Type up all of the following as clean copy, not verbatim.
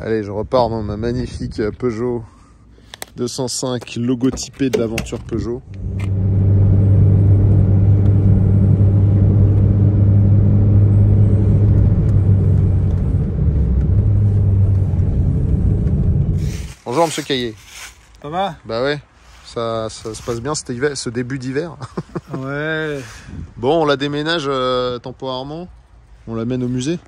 Allez, je repars dans ma magnifique Peugeot 205 logotypée de l'aventure Peugeot. Bonjour Monsieur Caillé. Ça va? Bah ouais, ça se passe bien cet hiver, ce début d'hiver. Ouais. Bon, on la déménage temporairement, on l'amène au musée.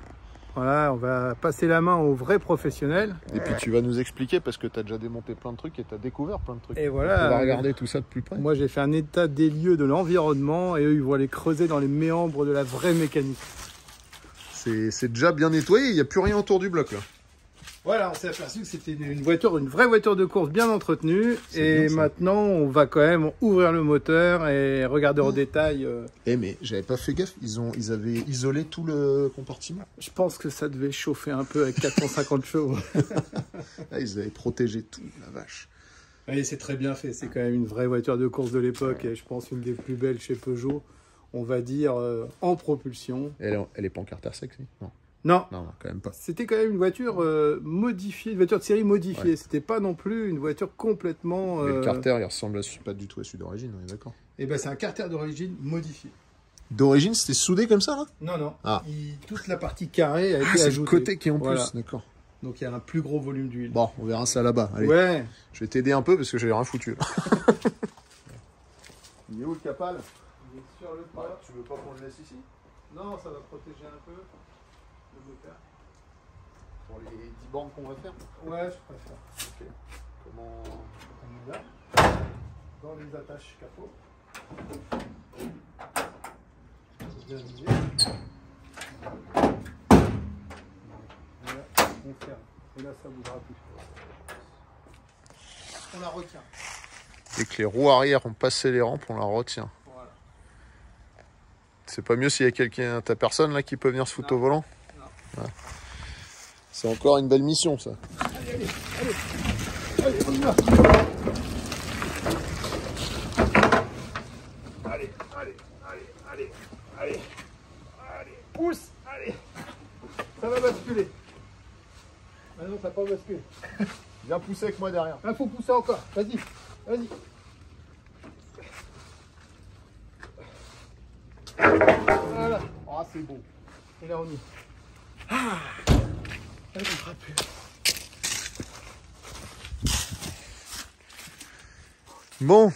Voilà, on va passer la main aux vrais professionnels. Et puis tu vas nous expliquer parce que tu as déjà démonté plein de trucs et tu as découvert plein de trucs. Et voilà. On va regarder tout ça de plus près. Moi j'ai fait un état des lieux de l'environnement et eux ils vont aller creuser dans les méandres de la vraie mécanique. C'est déjà bien nettoyé, il n'y a plus rien autour du bloc là. Voilà, on s'est aperçu que c'était une vraie voiture de course bien entretenue. Et maintenant, on va quand même ouvrir le moteur et regarder en détail. Eh mais j'avais pas fait gaffe, ils avaient isolé tout le compartiment. Je pense que ça devait chauffer un peu avec 450 chevaux. Ah, ils avaient protégé tout, la vache. Oui, c'est très bien fait. C'est quand même une vraie voiture de course de l'époque et je pense une des plus belles chez Peugeot. On va dire en propulsion. Elle est pas en carter sec, non? Non, quand même pas. C'était quand même une voiture modifiée, une voiture de série modifiée. Ouais. C'était pas non plus une voiture complètement... Mais le carter, il ressemble pas du tout à celui d'origine, on est d'accord? Eh ben, c'est un carter d'origine modifié. D'origine, c'était soudé comme ça, là? Non, non. Ah. Toute la partie carrée a été ajoutée. C'est le côté qui est en plus, voilà. D'accord. Donc, il y a un plus gros volume d'huile. Bon, on verra ça là-bas. Allez. Ouais. Je vais t'aider un peu parce que j'ai rien foutu. Il est où le capal? Il est sur le toit. Ouais, tu veux pas qu'on le laisse ici? Non, ça va protéger un peu. Pour les 10 bornes qu'on va faire? Ouais, je préfère. Ok. Comment... On y va. Dans les attaches capot. C'est bien visé. Voilà, on ferme. Et là, ça ne bougera plus. On la retient. Dès que les roues arrière ont passé les rampes, on la retient. Voilà. C'est pas mieux s'il y a quelqu'un, ta personne là qui peut venir se foutre au volant? Non. Ouais. C'est encore une belle mission, ça. Allez, on y va. Allez, pousse, allez. Ça va basculer. Ah non, ça n'a pas basculé. Viens pousser avec moi derrière. Il faut pousser encore. Vas-y, vas-y. Voilà. Ah, c'est beau. Et là, on y est. Ah. Elle ne fera plus. Bon.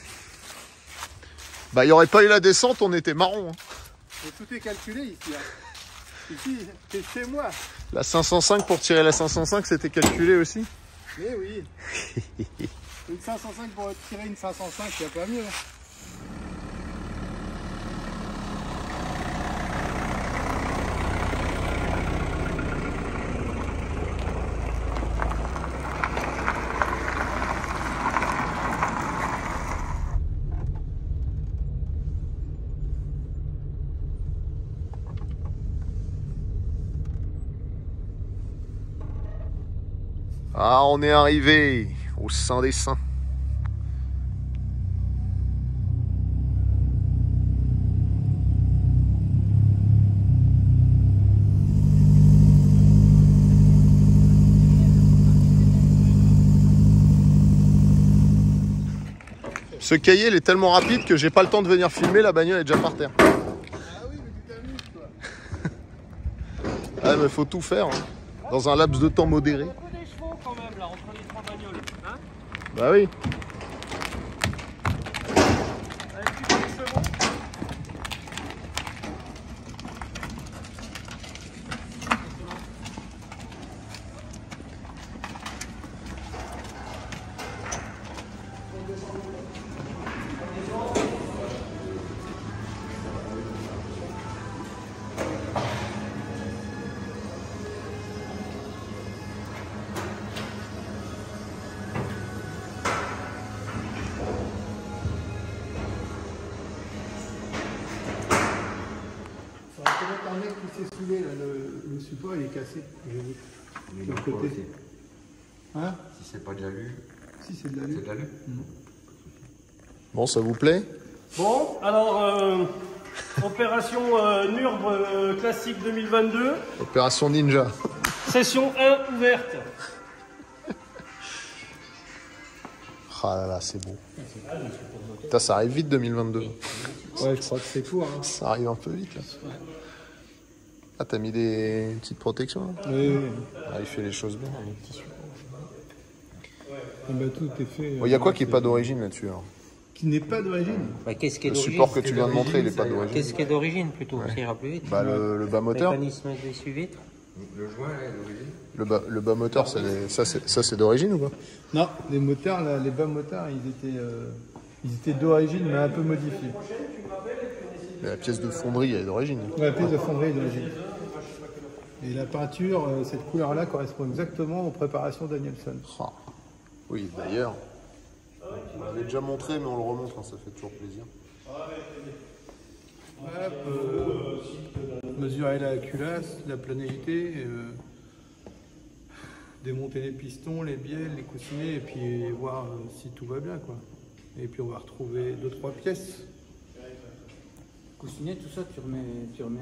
Bah, il n'y aurait pas eu la descente, on était marron. Hein. Et tout est calculé ici. Hein. Ici, c'est chez moi. La 505, pour tirer la 505, c'était calculé aussi? Eh oui. Une 505 pour tirer une 505, il n'y a pas mieux. Ah, on est arrivé au sein des saints. Ce cahier, il est tellement rapide que j'ai pas le temps de venir filmer, la bagnole est déjà par terre. Ah oui, mais tu t'amuses, toi. Ah, mais faut tout faire, hein, dans un laps de temps modéré. Quand même là entre les trois bagnoles, hein? Bah oui. Avec plus de chevaux. Ça va peut-être un mec qui s'est saoulé, là, le support il est cassé. Mais De non, côté. aussi. Hein? Si c'est pas de l'alu, Si, c'est de la c'est lutte. de l'alu. Bon, ça vous plaît? Bon, alors opération Nürburgring classique 2022, Opération Ninja. session 1 ouverte. Ah là là, c'est beau. Putain, ça arrive vite 2022. Ouais, je crois que c'est court. Hein. Ça arrive un peu vite là. Ah, t'as mis des petites protections là? Oui. Ah, il fait les choses bien. Ah bah, tout est fait. Il y a quoi qui n'est pas d'origine là-dessus alors? Qui n'est pas d'origine. Bah, qu'est-ce qui est Le d'origine? support que tu viens de montrer, il n'est pas d'origine. Qu'est-ce qui est d'origine plutôt? Ça ira plus vite. Bah, le bas moteur. Mécanisme d'essuie-vitre. Le joint, là, l'origine. Le bas moteur, ça c'est d'origine ou pas? Non, les moteurs, là, les bas moteurs, ils étaient d'origine, mais un peu modifiés. Mais la pièce de fonderie, elle est d'origine. Ouais, la pièce de fonderie est d'origine. Et la peinture, cette couleur-là correspond exactement aux préparations Danielson. Ah. Oui, d'ailleurs. On l'avait déjà montré, mais on le remontre, hein, ça fait toujours plaisir. Mesurer la culasse, la planarité, démonter les pistons, les bielles, les coussinets, et puis voir si tout va bien, quoi. Et puis on va retrouver 2-3 pièces. Coussinet, tout ça, tu remets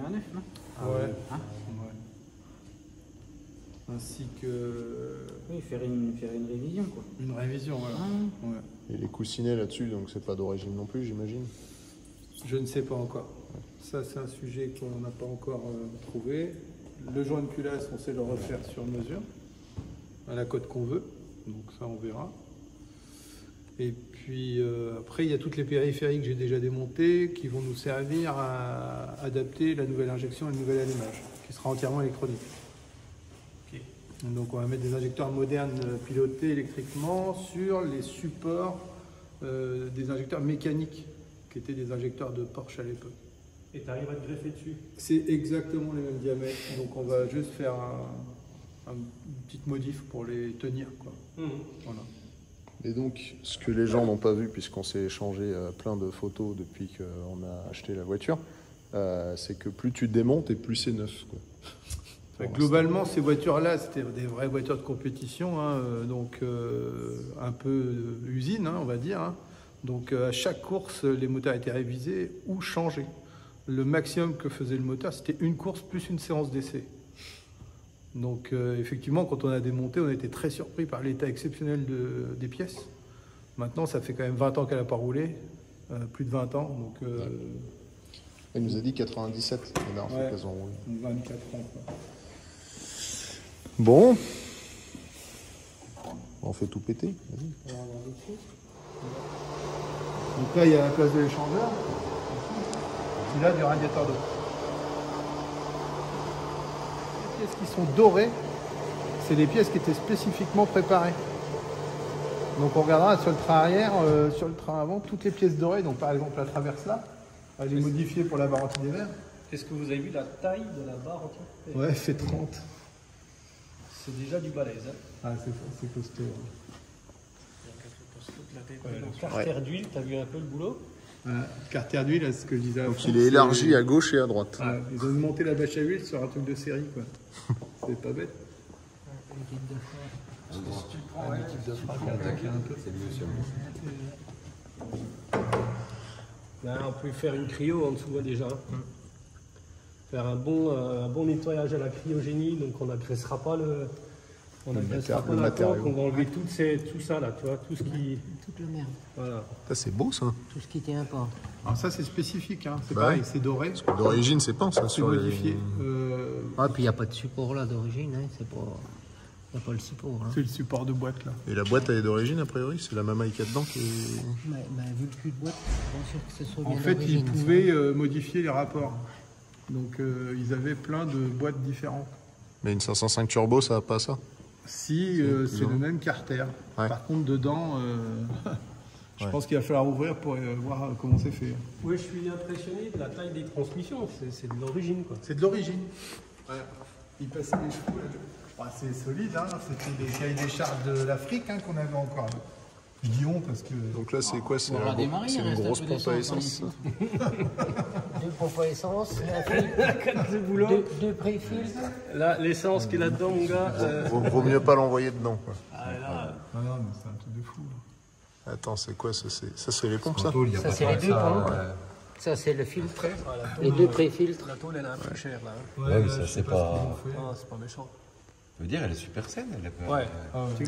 un neuf, non? Ouais. Hein? Ouais. Ainsi que Oui, faire une révision, quoi. une révision, voilà. Ah. Ouais. Et les coussinets là-dessus, donc c'est pas d'origine non plus, j'imagine. Je ne sais pas encore. Ça, c'est un sujet qu'on n'a pas encore trouvé. Le joint de culasse, on sait le refaire sur mesure, à la cote qu'on veut. Donc ça, on verra. Et puis après, il y a toutes les périphériques que j'ai déjà démontées qui vont nous servir à adapter la nouvelle injection et le nouvel allumage, qui sera entièrement électronique. Ok. Donc on va mettre des injecteurs modernes pilotés électriquement sur les supports des injecteurs mécaniques, qui étaient des injecteurs de Porsche à l'époque. Et tu arrives à te greffer dessus. C'est exactement les mêmes diamètres, donc on va juste faire une petite modif pour les tenir, quoi. Voilà. Et donc, ce que les gens n'ont pas vu, puisqu'on s'est échangé plein de photos depuis qu'on a acheté la voiture, c'est que plus tu démontes et plus c'est neuf, quoi. Globalement, ces voitures-là, c'était des vraies voitures de compétition, hein, donc un peu usine, hein, on va dire. Hein. Donc à chaque course, les moteurs étaient révisés ou changés. Le maximum que faisait le moteur, c'était une course plus une séance d'essai. Donc effectivement, quand on a démonté, on a été très surpris par l'état exceptionnel des pièces. Maintenant, ça fait quand même 20 ans qu'elle n'a pas roulé, plus de 20 ans. Donc, Elle nous a dit 97, la dernière fois Ouais. qu'elles ont roulé. 24 ans. Quoi. Bon. On fait tout péter. Vas-y. Donc là, il y a la place de l'échangeur. Et là, du radiateur d'eau. Les pièces qui sont dorées, c'est les pièces qui étaient spécifiquement préparées. Donc on regardera sur le train arrière, sur le train avant, toutes les pièces dorées. Donc par exemple la traverse là, elle est modifiée pour la barre anti-dévers. Est-ce que vous avez vu la taille de la barre anti? Ouais, c'est 30. C'est déjà du balèze. Hein. Ah, c'est costaud. Donc, carter d'huile, t'as vu un peu le boulot? Carter d'huile, c'est ce que je disais. Donc il est élargi à gauche et à droite. Ouais, ils ont monté la bâche à huile sur un truc de série, quoi. C'est pas bête. Là, on peut faire une cryo en dessous déjà. Faire un bon nettoyage à la cryogénie, donc on n'agressera pas la matériau. coque, on va enlever tout ça là, tu vois, tout ce qui. Toute la merde. Voilà. Ça, c'est beau ça. Tout ce qui tient pas. Alors ça, c'est spécifique, hein. C'est Bah pareil, oui. c'est doré. D'origine, c'est pas ça. C'est Sur les- modifié. Ah, puis il n'y a pas de support là d'origine, hein. C'est pas. Il n'y a pas le support. Hein. C'est le support de boîte, là. Et la boîte, elle est d'origine, a priori. C'est la mamaille qu'il y a dedans qui est... Mais vu le cul de boîte, je suis pas sûr que ce soit En bien fait, ils d'origine, ça. pouvaient modifier les rapports. Donc, ils avaient plein de boîtes différentes. Mais une 505 turbo, ça a pas ça. Si, c'est le même carter. Ouais. Par contre, dedans, je Ouais. pense qu'il va falloir ouvrir pour voir comment c'est fait. Oui, je suis impressionné de la taille des transmissions, c'est de l'origine quoi. C'est de l'origine. Ouais. Ils passaient les chevaux là. Bah, c'est solide, hein. C'était des cahiers des charges de l'Afrique, hein, qu'on avait encore. Je dis on parce que. Donc là, c'est quoi? C'est On va redémarrer, c'est il une reste un grosse peu pompe à d'essence essence, dans ça. 2 pompes à essence, un filtre, C'est boulot. 2 pré-filtres. Là, l'essence qu'il y a là-dedans, mon gars. Vaut mieux pas l'envoyer dedans, quoi. Ah, là, Ah non, mais c'est un truc de fou. Là. Attends, c'est quoi ça? C'est les pompes, ça? Il y a Ça, pas c'est tant les que deux ça, pompes. ouais. Ça, c'est le filtre. la Les tôle, 2 pré-filtres. la tôle, elle est un peu chère là. Hein. Ouais, mais ça, c'est pas. Ah, c'est pas méchant. Ça veut dire, elle est super saine. Elle est pas... Ouais.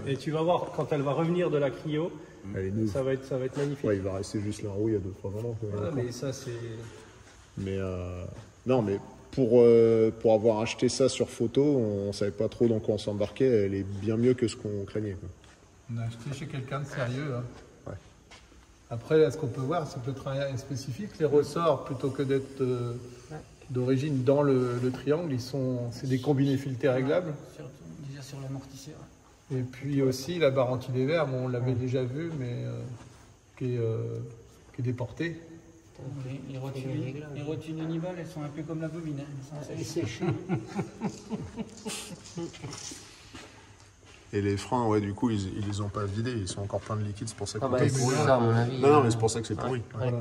Et tu vas voir, quand elle va revenir de la cryo, Elle est neuve. ça va être magnifique. Ouais, il va rester juste la rouille à 2-3 ans. Mais ça, c'est... Mais non, mais pour avoir acheté ça sur photo, on savait pas trop dans quoi on s'embarquait. Elle est bien mieux que ce qu'on craignait, quoi. On a acheté chez quelqu'un de sérieux. Hein. Ouais. Après, là, ce qu'on peut voir, c'est que le travail est spécifique. Les ressorts, plutôt que d'être d'origine dans le triangle, c'est des combinés filetés réglables. Déjà sur l'amortisseur. Et puis aussi la barre anti-dévers, bon, on l'avait déjà vu, mais qui est déportée. Les rotules de Nibal, elles sont un peu comme la bobine. Hein. Elles sont sèches. Et les freins, ouais, du coup, ils les ont pas vidés, ils sont encore pleins de liquide, c'est pour ça que C'est pour ça, à mon avis. Non, mais c'est pour ça que c'est pourri. Voilà.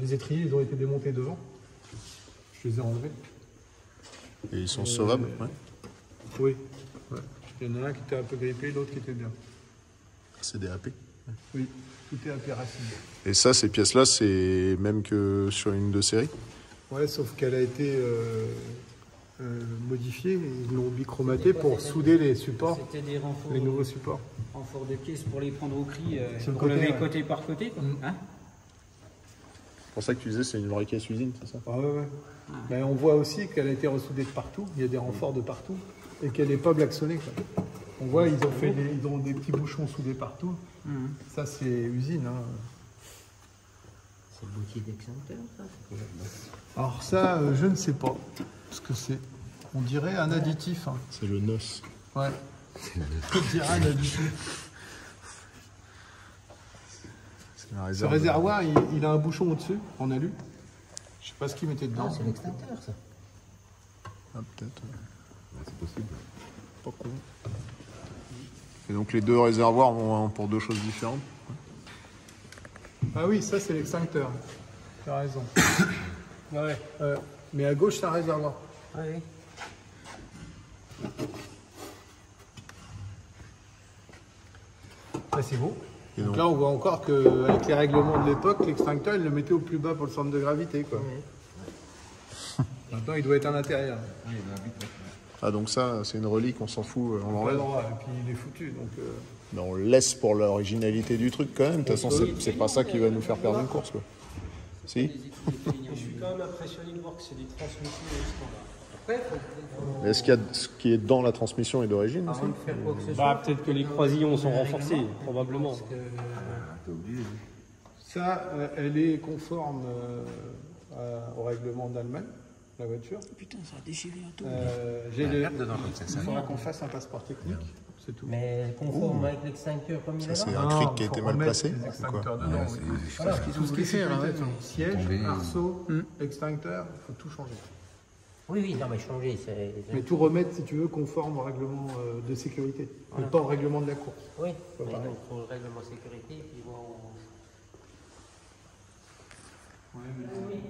Les étriers, ils ont été démontés devant. Je les ai enlevés. Et ils sont sauvables, ouais. Oui. Ouais. Il y en a un qui était un peu grippé, l'autre qui était bien. C'est des AP. Oui, tout est AP racine. Et ça, ces pièces-là, c'est même que sur une de série. Ouais, sauf qu'elle a été modifiée, ils l'ont bichromatée pour souder les supports, C'était des renforts, les nouveaux supports. renforts de pièces pour les prendre au cri, Sur le pour côté, lever ouais. côté par côté. Quoi. Hein C'est pour ça que tu disais c'est une vraie caisse usine, c'est ça? Ah ouais. Mais on voit aussi qu'elle a été ressoudée de partout, il y a des renforts de partout, et qu'elle n'est pas blacksonnée, quoi. On voit, ils ont des petits bouchons soudés partout. Ça, c'est usine. Hein. C'est le boutier d'extincteur, ça. Alors ça, je ne sais pas ce que c'est. On dirait un additif. Hein. C'est le NOS. Ouais. On dirait un additif. C'est la Ce réserve. réservoir, il a un bouchon au-dessus, en alu. Je sais pas ce qu'il mettait dedans. Ah, c'est l'extincteur, ça. Ah, peut-être. C'est possible. Pas con. Et donc les deux réservoirs vont pour deux choses différentes. Ah oui, ça c'est l'extincteur. Tu as raison. Ouais. Mais à gauche, c'est un réservoir. Oui. C'est beau. Et Donc donc- là, on voit encore qu'avec les règlements de l'époque, l'extincteur, il le mettait au plus bas pour le centre de gravité, quoi. Maintenant, il doit être à l'intérieur. Ah donc ça, c'est une relique, on s'en fout, on Pas le l'enlève. droit, et puis il est foutu. Donc, Mais on le laisse pour l'originalité du truc quand même. De toute façon, c'est pas ça qui va nous faire perdre une course, quoi. Si? Je suis quand même impressionné de voir que c'est des transmissions standards. Après, Mais est-ce qu'il y a ce qui est dans la transmission est d'origine aussi? peut-être que les croisillons sont renforcés, probablement. ça, elle est conforme au règlement d'Allemagne, la voiture. Putain, ça a déchiré un tout. Il faudra qu'on fasse un passeport technique, c'est tout. Mais conforme avec l'extincteur comme il Ça, est c'est là. un cric qui a faut été mal remettre placé les ou quoi? extincteurs dedans. Voilà, tout ce qu'il fait là. Ouais. Siège, arceau, extincteur, il faut tout changer. Oui, oui, non, mais changer, c'est. Mais tout remettre, si tu veux, conforme au règlement de sécurité, et pas au règlement de la course. Oui, mais pareil. donc pour le règlement sécurité, puis voir où.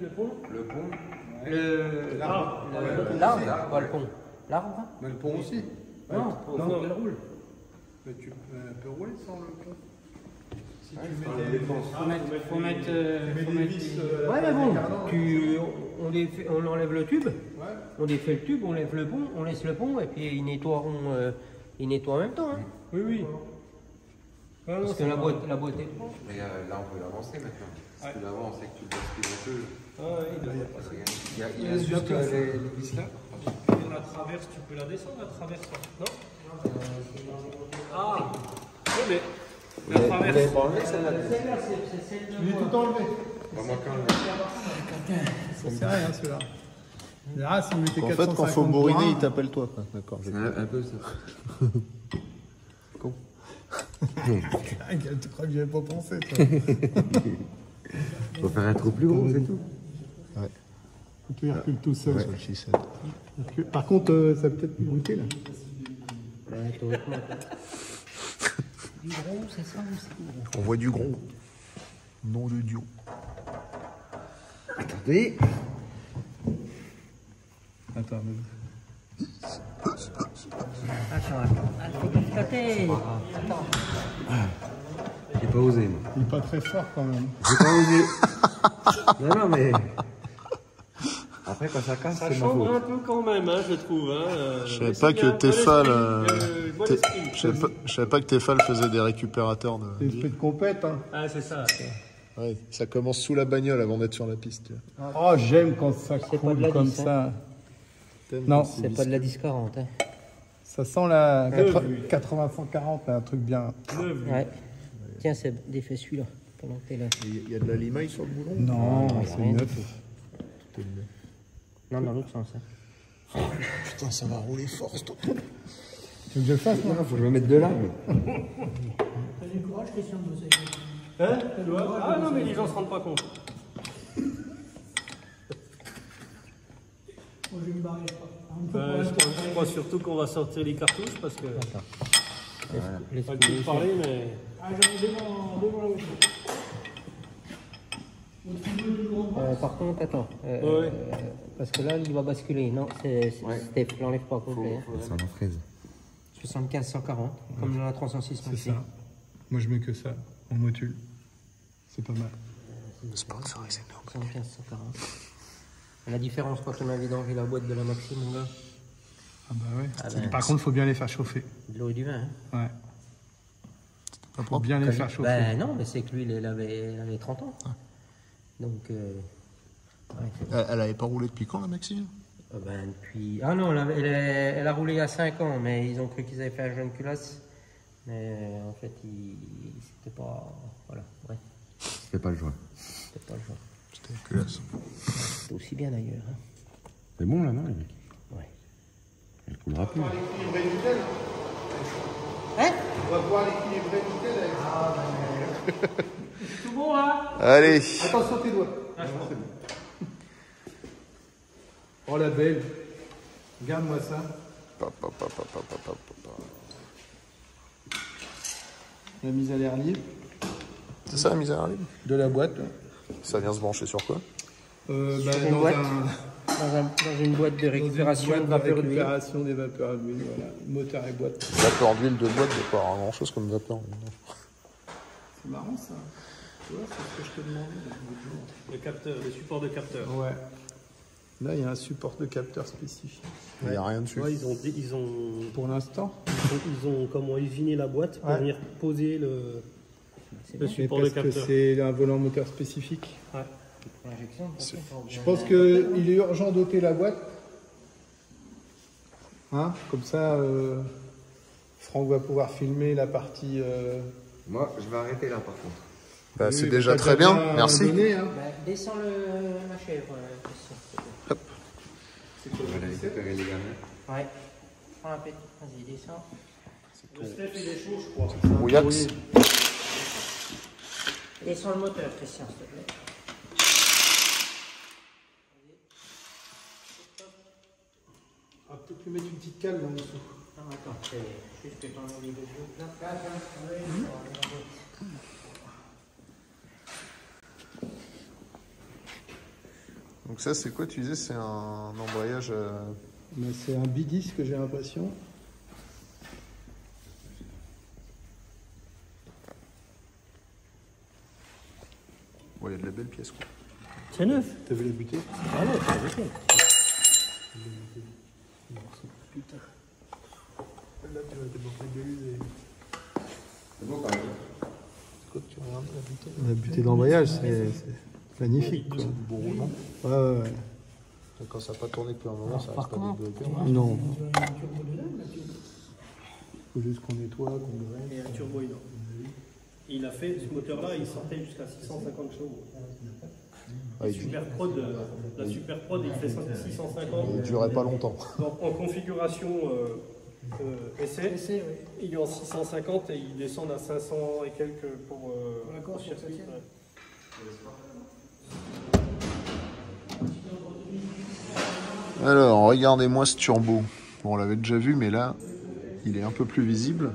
Le pont. Le pont, L'arbre, pas le pont. L'arbre. Mais le pont aussi. Non, non, il roule. Mais tu peux rouler sans le pont. Si tu Faut mettre mets des vis. Ouais, mais bon, cardan, on enlève le tube, Ouais. on défait le tube, on lève le pont, on laisse le pont, et puis ils nettoieront, ils nettoient en même temps. Hein. Oui, oui. Parce que la boîte est propre. mais là on peut avancer maintenant. Parce que l'avant, on sait que tu bascules un peu. Il y a juste les vis là. La traverse, tu peux la descendre, la traverse, non? Ah oui, mais la traverse. Celle-là, c'est celle de Il est tout enlevé. Pas moi quand Ça sert à rien celui-là. Ah, s'il mettait En 450 fait, quand faut bourriner, points, il t'appelle toi, quoi. D'accord. un peu ça. Tu crois que j'y avais pas pensé, toi. Faut faire un trou plus gros, c'est tout. Tu recules tout seul. Sur le 6-7. Par contre, ça a peut-être bruité là. Ouais, théoriquement. Du gros, c'est ça ou c'est gros? On voit du gros. Nom de Dieu. Attendez. Attends, Attends. J'ai pas osé, moi. il est pas très fort quand même. J'ai pas osé. Non, mais. Après, quand ça casse, Ça c'est ma change faute. un peu quand même, hein, je trouve. Hein. Je savais pas que Tefal, je savais pas que Tefal faisait des récupérateurs de. C'est l'esprit de compète. Hein. Ah, c'est ça. Ouais, ça commence sous la bagnole avant d'être sur la piste. Tu vois. Oh, j'aime quand ça pas de coule la comme 10, ça. T'aimes Non, quand C'est pas de la 1040. Hein. ça sent la vu. 80-140, un truc bien. Ouais. Tiens, c'est défait celui-là, pendant que t'es là. Il y a de la limaille sur le boulon? Non, non, c'est rien neuf. du tout. Non, dans l'autre sens. Hein. Putain, ça va rouler fort, ce truc. Tu veux que je le fasse, moi? Faut que je me mette de là. T'as du courage, Christian, de bosser avec moi. Hein, tu vois? Ah non, mais les gens se rendent pas compte. Moi, je vais me barrer, je crois. Un peu pour Je l'instant. crois surtout qu'on va sortir les cartouches parce que. Laisse Pas que vous parler, mais. Ah, j'en ai devant la voiture. Votre frigo est toujours en bas. Par contre, attends. Ouais. Parce que là, il va basculer. Non, c'est Steph, l'enlève pas complet. Hein. Ça en fraise. 75-140, comme dans la 306 C'est ça. Moi, je mets que ça, en module. C'est pas mal. Sponsorisé, non. 75-140. La différence quand on a vidangé la boîte de la Maxi, mon gars. Ah bah ouais. Ah ben, Par contre, il faut bien les faire chauffer. De l'eau et du vin. Hein. Ouais. Faut bien les faire chauffer. Ben non, mais c'est que lui, il avait 30 ans. Donc, ouais, Elle avait pas roulé depuis quand, la Maxime? ben, depuis... Ah non, elle a roulé il y a 5 ans, mais ils ont cru qu'ils avaient fait un jeune culasse. Mais en fait, c'était pas... Voilà, bref, C'était pas le joint. c'était pas le genre. C'était culasse. C'était aussi bien d'ailleurs. Hein. C'est bon là, non Eric? Ouais. Elle coulera plus. Hein? On va pouvoir l'équilibrer nickel avec ça. Tout bon là? Allez. Attention tes doigts. Oh la belle. Regarde-moi ça. La mise à l'air libre C'est ça la mise à l'air libre? de la boîte. Là. Ça vient se brancher sur quoi? Bah, une boîte. Dans une boîte de récupération de vapeur d'huile. récupération des vapeurs d'huile. Voilà. Moteur et boîte. Vapeur d'huile de boîte, il n'y a pas grand chose comme vapeur. C'est marrant ça. Tu vois, c'est ce que je te demandais l'autre jour. Le capteur, le support de capteur. Ouais. Là, il y a un support de capteur spécifique. Il n'y a rien dessus. Ouais, ils ont Pour l'instant. comment usiné la boîte pour Ouais. venir poser le Mais support de parce que capteur. c'est un volant moteur spécifique. Ouais. Je pense qu'il est urgent d'ôter la boîte. Hein, comme ça, Franck va pouvoir filmer la partie. Moi, je vais arrêter là par contre. Bah, oui, c'est mais déjà t'as très bien, bien merci. donné, hein. Bah, descends la chèvre, Christian. Je vais aller récupérer les gamins. Ouais. Prends la petite. Vas-y, descends. Le Steph il est chaud, je crois. Rouillax. Descends le moteur, Christian, s'il te plaît. On va peut-être lui mettre une petite cale en dessous. Non, attends, c'est juste que t'en as les deux autres là. Donc ça, c'est quoi, tu disais? C'est un embrayage... Mais c'est un bidisque, j'ai l'impression. Ouais, il y a de la belle pièce, quoi. C'est neuf. T'as vu les butées? Ah non, c'est avec Putain. Là, tu vas démonter de l'huile. C'est bon quand même. La butée d'embrayage, c'est magnifique. Quoi. Bon roulement. Ouais. Quand ça n'a pas tourné depuis un moment, ça par reste pas contre, développé. Non. Faut juste qu'on nettoie, qu'on graisse. Et un turbo énorme. Il a fait ce moteur-là, il sortait jusqu'à 650 chevaux. Ah, il La Super Prod, il fait 650. ne durait pas longtemps. Donc, en configuration essai, oui. il est en 650 et il descend à 500 et quelques pour la course, pour que ça circuit. tienne. Alors, regardez-moi ce turbo. Bon, on l'avait déjà vu, mais là, il est un peu plus visible.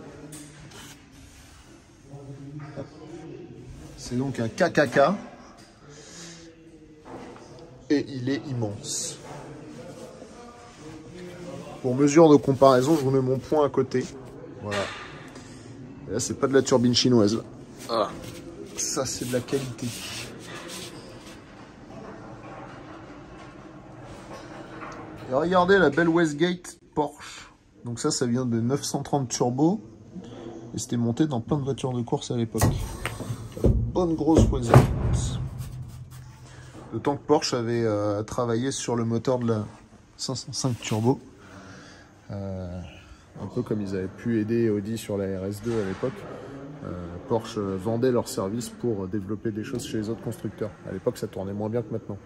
C'est donc un KKK. Et il est immense. Pour mesure de comparaison, je vous mets mon point à côté. Voilà. Et là, c'est pas de la turbine chinoise. Ah, ça, c'est de la qualité. Et regardez la belle Westgate Porsche. Donc ça vient de 930 Turbo. Et c'était monté dans plein de voitures de course à l'époque. Bonne grosse Westgate. D'autant que Porsche avait travaillé sur le moteur de la 505 Turbo. Un peu comme ils avaient pu aider Audi sur la RS2 à l'époque. Porsche vendait leurs services pour développer des choses chez les autres constructeurs. À l'époque, ça tournait moins bien que maintenant.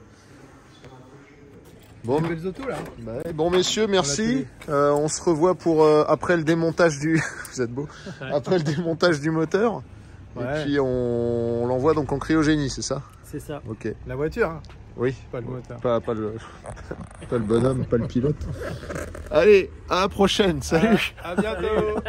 Bon, belles autos là. Bon messieurs, merci. On se revoit pour après le démontage du. Vous êtes beau. Après le démontage du moteur. Ouais. Et puis on l'envoie donc en cryogénie, c'est ça? C'est ça. Ok. La voiture, hein. Oui. Pas le moteur. Pas le bonhomme, pas le pilote. Allez, à la prochaine. Salut. À bientôt.